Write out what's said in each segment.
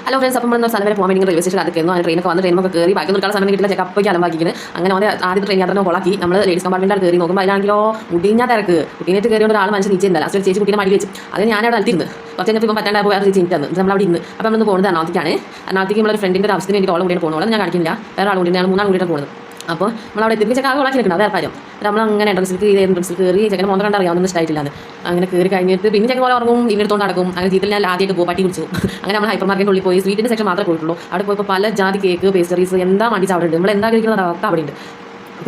Hello friends, അപ്പം നമ്മൾ സ്ഥലം വരെ പോകാൻ വേണ്ടി റെയിൽവേ സ്റ്റേഷൻ അടുക്കുന്നു. ട്രെയിനൊക്കെ വന്ന് ട്രെയിനൊക്കെ കയറി ബാക്കി നിൽക്കാൻ സമയം കിട്ടില്ല. ചെക്കപ്പൊക്കെ അലമ്പാക്കിക്കുന്നത് അങ്ങനെ അവൻ്റെ ആദ്യത്തെ ട്രെയിൻ യാത്ര കൊളാക്കി. നമ്മൾ ലേഡീസ് കമ്പാർട്ട്മെൻറ്റ് കയറി നോക്കുമ്പോൾ അതിലാണെങ്കിലോ മുടിഞ്ഞ തിരക്ക്. കുട്ടീനായിട്ട് കയറിയ ഒരാൾ മനുഷ്യൻ നീച്ചില്ല. ലാസ്റ്റ് ചേച്ചി കുട്ടീനെ മടി വെച്ച് അത് ഞാനവിടെ അടുത്തിരുന്ന് കുറച്ച് കഴിഞ്ഞപ്പോൾ ഇപ്പം പറ്റാണ്ടായപ്പോൾ വേറെ ചേച്ചി നിൽക്കുന്നത് നമ്മൾ അവിടെ ഇന്ന്. അപ്പോൾ നമ്മൾ പോകുന്നത് എറണാകുളത്തേക്കാണ്. എറണാകുളത്തേക്ക് നമ്മളൊരു ഫ്രണ്ടിൻ്റെ ആവശ്യത്തിന് വേണ്ടി ഓളം കൂടിയാണ് പോകുന്നത്. ഞാൻ കാണിക്കില്ല, വേറെ ആൾ കൂടി ഞാൻ 3 ആൾ കൂടിയാണ് പോകുന്നത്. അപ്പോൾ നമ്മളവിടെ എത്തിപ്പിച്ച കാര്യം കൊളാക്കി നിൽക്കണം, വേറെ കാര്യം. നമ്മളങ്ങനെ എൻട്രൻസിൽ കയറി ചെക്കനെ മോന്തം കണ്ട് അറിയാവുന്ന ഇഷ്ടമായിട്ടില്ല. അങ്ങനെ കയറി കഴിഞ്ഞിട്ട് പിന്നെ ചെക്കൻ പോലെ ഉറങ്ങും, ഇവരെടുത്തോണ്ട് നടക്കും. അങ്ങനെ ജീവിതത്തിൽ ഞാൻ ആദ്യമായിട്ട് പോകും, പട്ടി കുടിച്ചു. അങ്ങനെ നമ്മൾ ഹൈപ്പർ മാർക്കറ്റിൻ്റെ ഉള്ളിൽ പോയി സ്വീറ്റിൻ്റെ സെക്ഷൻ മാത്രമേ പോയിട്ടുള്ളൂ. അവിടെ പോയപ്പോൾ പല ജാതി കേക്ക്, പേസ്റ്ററീസ് എന്താ മടിച്ച് അവിടെ ഉണ്ട്. നമ്മൾ എന്താ കഴിക്കുന്നത് അതൊക്കെ അവിടെ ഉണ്ട്.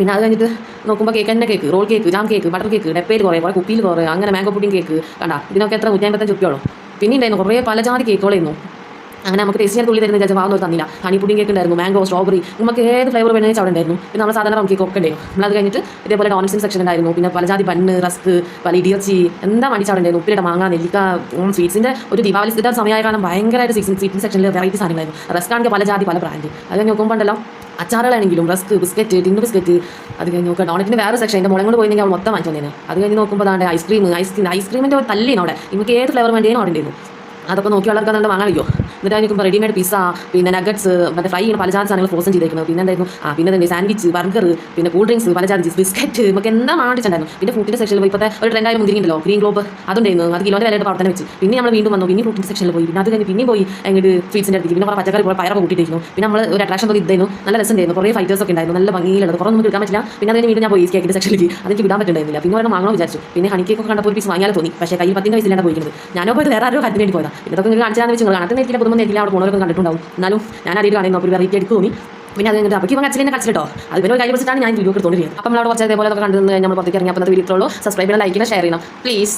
പിന്നെ അത് കഴിഞ്ഞിട്ട് നോക്കുമ്പോൾ cake, roll cake, jam cake, butter cake, ഡപ്പയിൽ കുറേ കുപ്പിയിൽ കുറേ, അങ്ങനെ മാംഗോ പുഡിംഗ് കേക്ക് കണ്ടാ. ഇതിനൊക്കെ എത്ര 155 രൂപയോളം. പിന്നെ ഉണ്ടായിരുന്നു കുറേ പല ജാതി കേക്കുകളായിരുന്നു. അങ്ങനെ നമുക്ക് ടേസ്റ്റ് ചെയ്യാൻ തുള്ളി തരുന്ന വിചാരിച്ചാൽ ഭാഗം തന്നില്ല. ഹണി പുഡിംഗ് കേക്ക് ഉണ്ടായിരുന്നു, മാംഗോ, സ്ട്രോബെറി, നമുക്ക് ഏത് ഫ്ലേവർ വേണമെങ്കിൽ അവിടെ ഉണ്ടായിരുന്നു. പിന്നെ നമ്മൾ സാധാരണ കേക്ക് ഒക്കെ ഉണ്ടായിരുന്നു. നമ്മളത് കഴിഞ്ഞിട്ട് ഇതേപോലെ ഡോണറ്റ്സിൻ്റെ സെക്ഷൻ ഉണ്ടായിരുന്നു. പിന്നെ പലജാതി ബണ്ണ്, റസ്ക്, പല ഇടിയച്ചി എന്താ മടിച്ച് അവിടെ ഉണ്ടായിരുന്നു. ഉപ്പിലിട്ട മാങ്ങ, നെല്ലിക്ക, സ്വീറ്റ്സിൻ്റെ ഒരു ദീപാവലി സമയമായ കാരണം ഭയങ്കരമായിട്ട് സ്വീറ്റിൻ്റെ സെക്ഷനിൽ വെറൈറ്റി സാധനങ്ങളായിരുന്നു. റസ്ക് ആണെങ്കിൽ പലജാതി പല ബ്രാൻഡ്. അത് കഴിഞ്ഞ് നോക്കുമ്പോൾ ഉണ്ടല്ലോ അച്ചാറുകളാണെങ്കിലും റസ്ക്, ബിസ്ക്കറ്റ്, ടിന്ന് ബിസ്ക്കറ്റ്. അത് കഴിഞ്ഞ് നോക്കുക ഡോണറ്റിന് വേറെ സെക്ഷൻ. എൻ്റെ മുളങ്ങോട് പോയിരുന്നെങ്കിൽ അവൾ മൊത്തം വാങ്ങിച്ചു തന്നേനെ. അത് കഴിഞ്ഞ് നോക്കുമ്പോൾ അതാണ്ട് ഐസ്ക്രീമിൻ്റെ ഒരു തല്ലിന് അവിടെ നമുക്ക് ഏത് ഫ്ലേവർ വേണ്ടിയും അവിടെ ഉണ്ടായിരുന്നു. അതൊക്കെ നോക്കി വളർക്കാതെ വാങ്ങാൻ കഴിയോ. എന്നിട്ട് അതിനിപ്പോൾ റെഡിമെയ്ഡ് പിസ്സ, പിന്നെ നഗറ്റ്സ്, മറ്റേ ഫ്രൈ ചെയ്യുന്ന പലജാതി സാധനങ്ങൾ ഫ്രോസൺ ചെയ്തേക്കുന്നത്. പിന്നെ എന്തായിരുന്നു പിന്നെ സാൻഡ്വിച്ച്, ബർഗർ, പിന്നെ കൂൾ ഡ്രിങ്ക്സ്, പലജാതി ബിസ്ക്കറ്റ്, നമുക്ക് എന്താ വാങ്ങിച്ചിട്ടുണ്ടായിരുന്നു. പിന്നെ ഫ്രൂട്ടിൻ്റെ സെക്ഷനിൽ പോയി ഇപ്പോഴത്തെ ഒരു ട്രെൻഡായ മുന്തിരി ഉണ്ടല്ലോ, ഗ്രീൻ ഗ്ലോബ്, അതുണ്ടായിരുന്നു. അത് കിലോൻ്റെ വിലയുടെ പ്രവർത്തനം വെച്ച്. പിന്നെ നമ്മൾ വീണ്ടും വന്നു, പിന്നെ ഫ്രൂട്ടിൻ്റെ സെക്ഷനിൽ പോയി. പിന്നെ അത് കഴിഞ്ഞ് പിന്നെ പോയി അങ്ങോട്ട് സ്വീറ്റ്സിൻ്റെ അടുത്തേക്ക്. പിന്നെ കുറേ പച്ചക്കറി കുറേ പയറൊക്കെ കൂട്ടിയിട്ടായിരുന്നു. പിന്നെ നമ്മൾ ഒരു അട്രാക്ഷൻ തോന്നി ഇതായിരുന്നു. നല്ല രസം ഉണ്ടായിരുന്നു. കുറേ ഫൈറ്റേഴ്സ് ഒക്കെ ഉണ്ടായിരുന്നു, നല്ല ഭംഗിയിലുള്ളത്. കുറേ നമുക്ക് എടുക്കാൻ പറ്റില്ല. പിന്നെ അതിന് വീണ്ടും ഞാൻ പോയി കേക്കിൻ്റെ സെക്ഷനിലേക്ക്. അതെനിക്ക് വിടാൻ പറ്റുന്നുണ്ടായിരുന്നില്ല. പിന്നെ ഒരെണ്ണം വാങ്ങണം വിചാരിച്ചു. പിന്നെ ഹണി കേക്ക് ഒക്കെ കണ്ടപ്പോൾ ഒരു പീസ് വാങ്ങിയാൽ തോന്നി. പക്ഷേ കയ്യിൽ 10 പൈസയിലാണ് പോയിരിക്കുന്നത്. ഞാനോ പോയിട്ട് വേറെ ആരോ കാര്യത്തിന് വേണ്ടി പോയതാണ്. ഇതൊക്കെ നിങ്ങൾ കാണിച്ചാൽ വെച്ച് കാണാൻ നേരിട്ടില്ല, പുതുമ നേരിട്ടില്ല, അവിടെ പോണവരൊക്കെ കണ്ടിട്ടുണ്ടാവും. എന്നാലും ഞാൻ ആദ്യം കാണുന്നു, അപ്പോൾ വെറൈറ്റി എടുത്ത് തോന്നി. പിന്നെ അത് കഴിഞ്ഞിട്ട് അപ്പോൾ ഇവൻ അച്ഛനെ കച്ചിട്ടോ അത് പിന്നെ കാര്യം വെച്ചിട്ടാണ് ഞാൻ വീഡിയോ എടുത്തോണ്ടിരിക്കുന്നത്. അപ്പോൾ നമ്മൾ കുറച്ച് അതേപോലെ കണ്ടു നമ്മൾ പുറത്തേക്ക് ഇറങ്ങി. അപ്പോൾ വീഡിയോ സബ്സ്ക്രൈബ് ചെയ്യണം, ലൈക്ക് ചെയ്യണം, ഷെയർ ചെയ്യണം പ്ലീസ്.